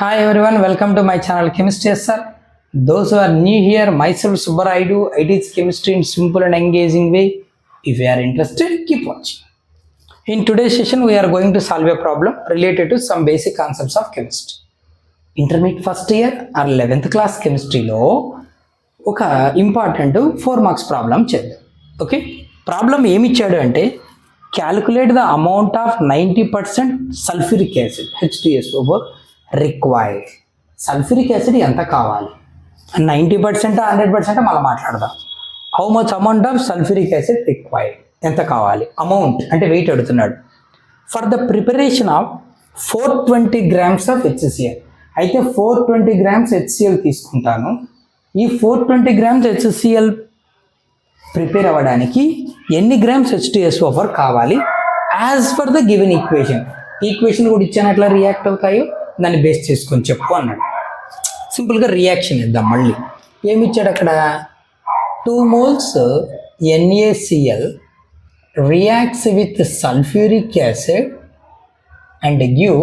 Hi everyone, welcome to my channel Chemistry Sir. Those who are new here, myself Subbaraidu. I teach chemistry in simple and engaging way. If you are interested, keep watching. In today's session, we are going to solve a problem related to some basic concepts of chemistry. Intermediate first year or 11th class chemistry లో ఒక important 4 marks problem చేద్దాం. Okay, problem ఏమి ఇచ్చాడు అంటే calculate the amount of 90% sulphuric acid H2SO4 required. Sulphuric acid ఎంత కావాలి, 90% 100% మళ్ళీ మాట్లాడదాం. How much amount of sulphuric acid required, ఎంత కావాలి, అమౌంట్ అంటే వెయిట్ అడుగుతున్నాడు. For the preparation of 420 grams of HCl. అయితే 420 grams HCl తీసుకుంటాను. ఈ 420 grams HCl ప్రిపేర్ అవ్వడానికి ఎన్ని గ్రామ్స్ H2SO4 కావాలి as for the given equation. Equation కూడా ఇచ్చాను, ఎట్లా రియాక్ట్ అవుతాయో దాన్ని బేస్ చేసుకొని చెప్పు అన్నాడు. సింపుల్గా రియాక్షన్ ఇద్దాం. మళ్ళీ ఏమి ఇచ్చాడు అక్కడ, 2 moles NaCl reacts with sulphuric acid and give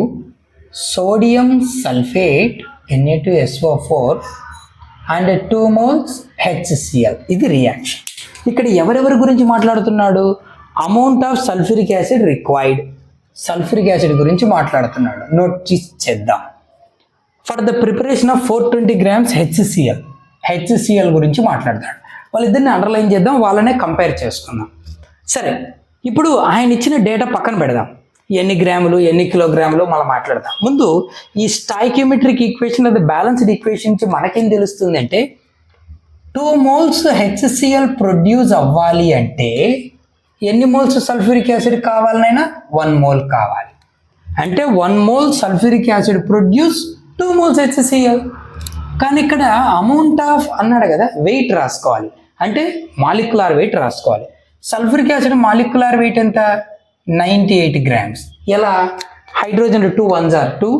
sodium sulphate Na2SO4 and 2 moles HCl. ఇది రియాక్షన్. ఇక్కడ ఎవరెవరి గురించి మాట్లాడుతున్నాడు, amount of sulphuric acid required, sulphuric acid గురించి మాట్లాడుతున్నాడు. నోట్ చేద్దాం. For the preparation of 420 grams HCl గురించి మాట్లాడతాడు. వాళ్ళిద్దరిని అండర్లైన్ చేద్దాం, వాళ్ళనే కంపేర్ చేసుకుందాం. సరే, ఇప్పుడు ఆయన ఇచ్చిన డేటా పక్కన పెడదాం. ఎన్ని గ్రాములు ఎన్ని కిలోగ్రాములు మళ్ళీ మాట్లాడదాం. ముందు ఈ స్టాయికియోమెట్రిక్ ఈక్వేషన్ లేదా బ్యాలెన్స్డ్ ఈక్వేషన్ నుంచి మనకేం తెలుస్తుంది అంటే 2 moles HCl ప్రొడ్యూస్ అవ్వాలి అంటే ఎన్ని మోల్స్ సల్ఫ్యూరిక్ యాసిడ్ కావాలనైనా 1 mole కావాలి. అంటే 1 mole sulphuric acid produce 2 moles HCl. కానీ ఇక్కడ అమౌంట్ ఆఫ్ అన్నాడు కదా, వెయిట్ రాసుకోవాలి. అంటే మాలిక్యులర్ వెయిట్ రాసుకోవాలి. సల్ఫ్యూరిక్ యాసిడ్ మాలిక్యులర్ వెయిట్ ఎంత, 98 grams. ఎలా, హైడ్రోజన్ 2 1s are 2,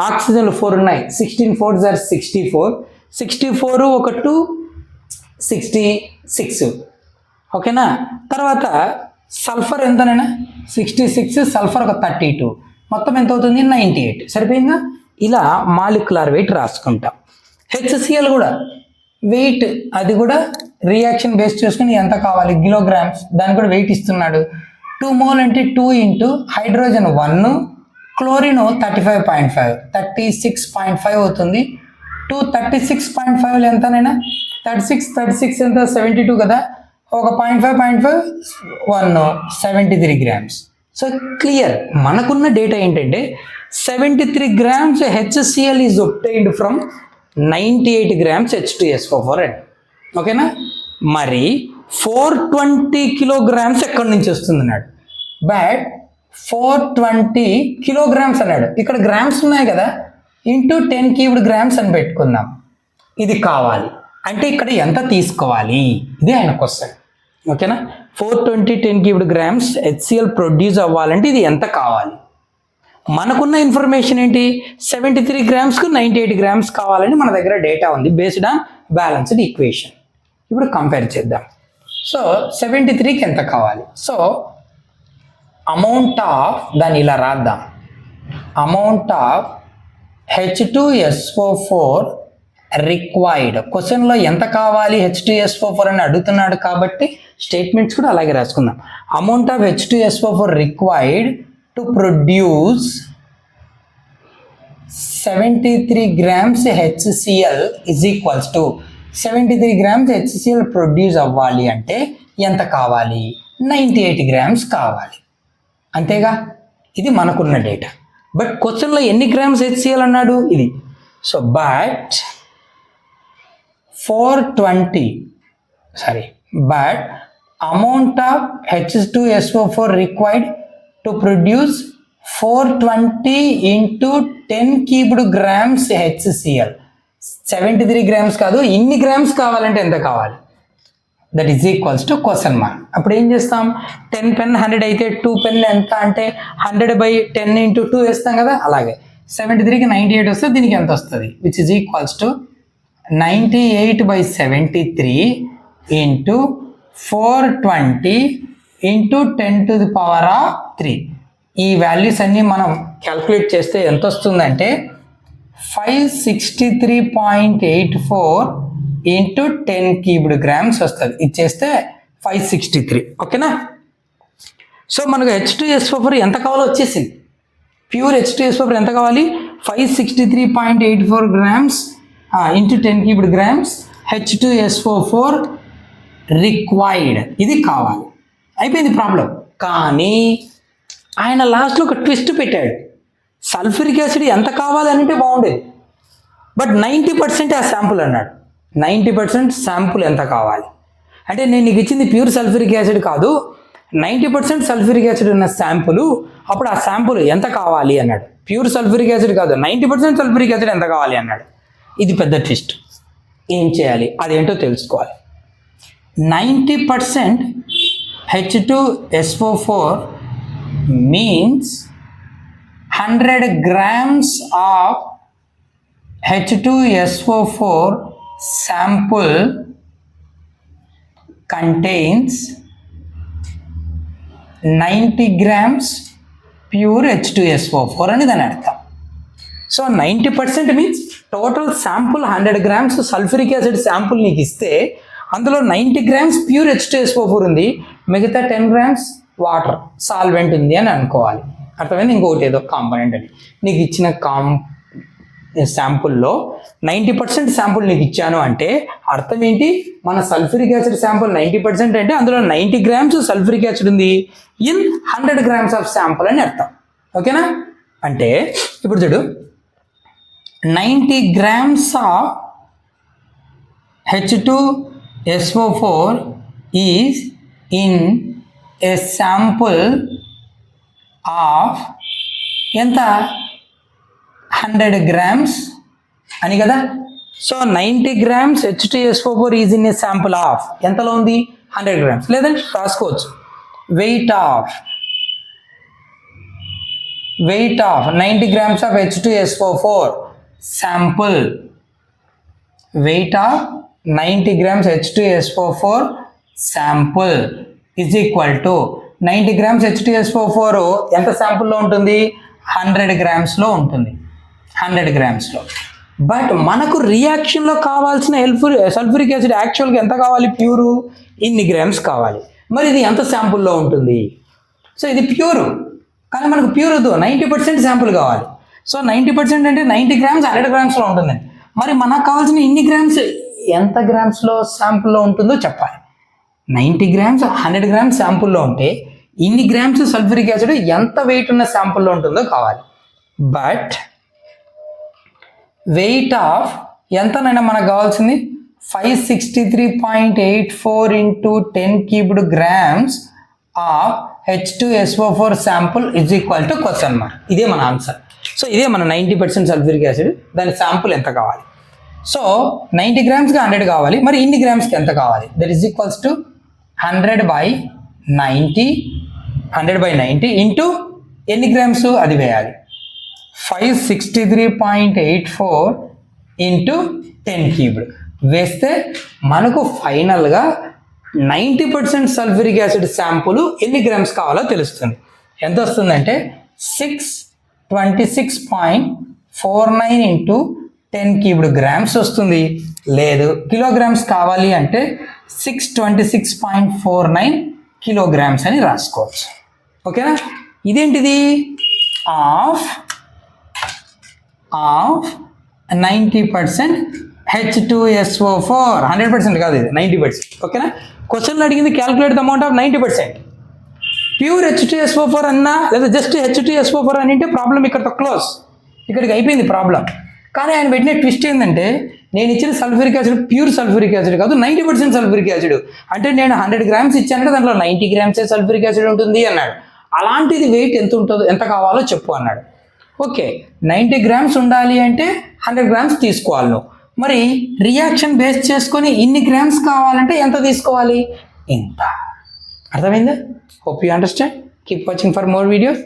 ఆక్సిజన్లు 4 ఉన్నాయి, 16 4s are 64, 64 ఒక 2 66. ఓకేనా. తర్వాత సల్ఫర్ ఎంతనైనా 66, సల్ఫర్ ఒక 32, మొత్తం ఎంత అవుతుంది 98. సరిపోయిందా. ఇలా మాలిక్యులర్ వెయిట్ రాసుకుంటాం. HCl కూడా వెయిట్, అది కూడా రియాక్షన్ బేస్ చేసుకుని ఎంత కావాలి, కిలోగ్రామ్స్, దానికి కూడా వెయిట్ ఇస్తున్నాడు. 2 mole అంటే 2 into హైడ్రోజన్ 1, క్లోరిన్ 35.5, 36.5 అవుతుంది. 36.5 ఎంతనైనా 36 ఎంత 72 కదా, ఒక 0.5 1 73 grams. సో క్లియర్, మనకున్న డేటా ఏంటంటే 73 grams HCl is obtained from 98 grams H2SO4 అండి. ఓకేనా. మరి 420 kilograms ఎక్కడి నుంచి వస్తుంది అన్నాడు. బట్ 420 kilograms అన్నాడు, ఇక్కడ గ్రామ్స్ ఉన్నాయి కదా, ఇంటూ 10 cubed grams అని పెట్టుకుందాం. ఇది కావాలి అంటే ఇక్కడ ఎంత తీసుకోవాలి, ఇది ఆయన క్వశ్చన్. ఓకేనా. 420 10 cubed grams HCl ప్రొడ్యూస్ అవ్వాలంటే ఇది ఎంత కావాలి. మనకున్న ఇన్ఫర్మేషన్ ఏంటి, 73 grams-కు 98 grams కావాలని మన దగ్గర డేటా ఉంది బేస్డ్ ఆన్ బ్యాలెన్స్డ్ ఈక్వేషన్. ఇప్పుడు కంపేర్ చేద్దాం. సో 73కి ఎంత కావాలి. సో అమౌంట్ ఆఫ్, దాన్ని ఇలా రాద్దాం, అమౌంట్ ఆఫ్ H2SO4 రిక్వైర్డ్. క్వశ్చన్లో ఎంత కావాలి H2SO4 అని అడుగుతున్నాడు కాబట్టి స్టేట్మెంట్స్ కూడా అలాగే రాసుకుందాం. Amount of H2SO4 required to produce 73 grams HCl is equals to 73 grams HCl produce అవ్వాలి అంటే ఎంత కావాలి, 98 grams కావాలి. అంతేగా, ఇది మనకున్న డేటా. బట్ క్వశ్చన్లో ఎన్ని గ్రామ్స్ HCl అన్నాడు, ఇది. So but 420 but amount of H2SO4 required to produce 420 into 10 cubed grams HCl. 73 grams కాదు, ఇన్ని గ్రామ్స్ కావాలంటే ఎంత కావాలి, that is equals to question mark. అప్పుడు ఏం చేస్తాం, 10 pen 100 అయితే 2 pen ఎంత అంటే 100/10 into 2 వేస్తాం కదా, అలాగే 73కి 98 వస్తే దీనికి ఎంత వస్తుంది, which is equals to 98/73 into 420 into 10⁻³ ఈ వాల్యూస్ అన్నీ మనం క్యాల్కులేట్ చేస్తే ఎంత వస్తుందంటే 563.84 ఇంటూ 10 క్యూబ్డ్ గ్రామ్స్ వస్తుంది. ఇచ్చేస్తే 563. ఓకేనా? సో మనకు H2SO4 ఎంత కావాలో వచ్చేసింది. ప్యూర్ H2SO4 ఎంత కావాలి? 563.84 grams into 10 cubed grams H2SO4 required. ఇది కావాలి. అయిపోయింది ప్రాబ్లం. కానీ ఆయన లాస్ట్లో ఒక ట్విస్ట్ పెట్టాడు. సల్ఫ్యూరిక్ యాసిడ్ ఎంత కావాలి అంటే బాగుండేది, బట్ 90% ఆ శాంపుల్ అన్నాడు. 90% శాంపుల్ ఎంత కావాలి అంటే, నేను నీకు ఇచ్చింది ప్యూర్ సల్ఫ్యూరిక్ యాసిడ్ కాదు, 90% సల్ఫ్యూరిక్ యాసిడ్ ఉన్న శాంపుల్. అప్పుడు ఆ శాంపుల్ ఎంత కావాలి అన్నాడు. ప్యూర్ సల్ఫ్యూరిక్ యాసిడ్ కాదు, 90% సల్ఫ్యూరిక్ యాసిడ్ ఎంత కావాలి అన్నాడు. ఇది పెద్ద ట్విస్ట్. ఏం చేయాలి, అదేంటో తెలుసుకోవాలి. 90% H2SO4 means 100 grams of H2SO4 sample contains 90 grams pure H2SO4 అని దాని అర్థం. So 90% means total sample 100 grams sulphuric acid sample నీకు ఇస్తే అందులో 90 grams ప్యూర్ H2SO4 ఉంది, మిగతా 10 grams వాటర్ సాల్వెంట్ ఉంది అని అనుకోవాలి. అర్థమైంది? ఇంకొకటి ఏదో కాంపోనెంట్ అని. నీకు ఇచ్చిన శాంపుల్లో 90% శాంపుల్ నీకు ఇచ్చాను అంటే అర్థం ఏంటి? మన సల్ఫ్యూరిక్ యాసిడ్ శాంపుల్ 90% అంటే అందులో 90 grams సల్ఫ్యూరిక్ యాసిడ్ ఉంది ఇన్ 100 grams ఆఫ్ శాంపుల్ అని అర్థం. ఓకేనా? అంటే ఇప్పుడు చూడు, 90 grams of H2SO4 is in a sample of ఎంత 100 grams అని కదా. So 90 grams H2SO4 is in a sample of ఎంతలో ఉంది? 100 grams. లేదంటే రాసుకోవచ్చు, weight of 90 grams of H2SO4 sample, weight of 90 grams H2SO4 sample is equal to 90 grams H2SO4 ఎంత శాంపుల్లో ఉంటుంది? 100 grams-లో ఉంటుంది. 100 grams-లో. బట్ మనకు రియాక్షన్లో కావాల్సిన సల్ఫ్యూరిక్ యాసిడ్ యాక్చువల్గా ఎంత కావాలి? ప్యూరు ఇన్ని గ్రామ్స్ కావాలి. మరి ఇది ఎంత శాంపుల్లో ఉంటుంది? సో ఇది ప్యూరు, కానీ మనకు ప్యూర్ వద్దు, 90% శాంపుల్ కావాలి. సో 90% అంటే 90 grams 100 grams-లో ఉంటుందండి. మరి మనకు కావాల్సిన ఇన్ని గ్రామ్స్ ఎంత గ్రామ్స్లో శాంపుల్లో ఉంటుందో చెప్పాలి. 90 grams 100 grams శాంపుల్లో ఉంటే ఇన్ని గ్రామ్స్ సల్ఫ్యూరిక్ యాసిడ్ ఎంత వెయిట్ ఉన్న శాంపుల్లో ఉంటుందో కావాలి. బట్ వెయిట్ ఆఫ్ ఎంతనైనా మనకు కావాల్సింది 563.84 into 10 cubed grams of H2SO4 sample is equal to question mark. ఇదే మన ఆన్సర్. సో ఇదే మన 90% సల్ఫ్యూరిక్ యాసిడ్, దాని శాంపుల్ ఎంత కావాలి? సో 90 grams-కి 100 కావాలి, మరి ఇన్ని గ్రామ్స్కి ఎంత కావాలి? That is equals to 100/90 into ఎన్ని గ్రామ్స్ అది వేయాలి, 563.84 ఇంటూ 10 క్యూబ్డ్ వేస్తే మనకు ఫైనల్గా 90% సల్ఫ్యూరిక్ యాసిడ్ శాంపుల్ ఎన్ని గ్రామ్స్ కావాలో తెలుస్తుంది. ఎంత వస్తుందంటే 626.49 ఇంటూ 10 క్యూబ్డ్ గ్రామ్స్ వస్తుంది. లేదు కిలోగ్రామ్స్ కావాలి అంటే 626.49 కిలోగ్రామ్స్ అని రాసుకోవచ్చు. ఓకేనా? ఇదేంటిది? ఆఫ్ 90% H2SO4, 100% కాదు, ఇది 90%. ఓకేనా? క్వశ్చన్లో అడిగింది calculate the amount of 90%. Pure H2SO4 అన్నా లేదా జస్ట్ H2SO4 అని అంటే ప్రాబ్లం ఇక్కడతో క్లోజ్, ఇక్కడికి అయిపోయింది ప్రాబ్లం. కానీ ఆయన పెట్టిన ట్విస్ట్ ఏంటంటే, నేను ఇచ్చిన sulphuric acid pure sulphuric acid కాదు, 90% సల్ఫ్యూరిక్ యాసిడ్. అంటే నేను 100 grams ఇచ్చానంటే దాంట్లో 90 grams సల్ఫ్యూరిక్ యాసిడ్ ఉంటుంది అన్నాడు. అలాంటిది వెయిట్ ఎంత ఉంటుందో, ఎంత కావాలో చెప్పు అన్నాడు. ఓకే, 90 grams ఉండాలి అంటే 100 grams తీసుకోవాలి నువ్వు. మరి రియాక్షన్ బేస్ చేసుకొని ఇన్ని గ్రామ్స్ కావాలంటే ఎంత తీసుకోవాలి? ఇంత. అర్థమైందా? Hope you understand. Keep watching for more videos.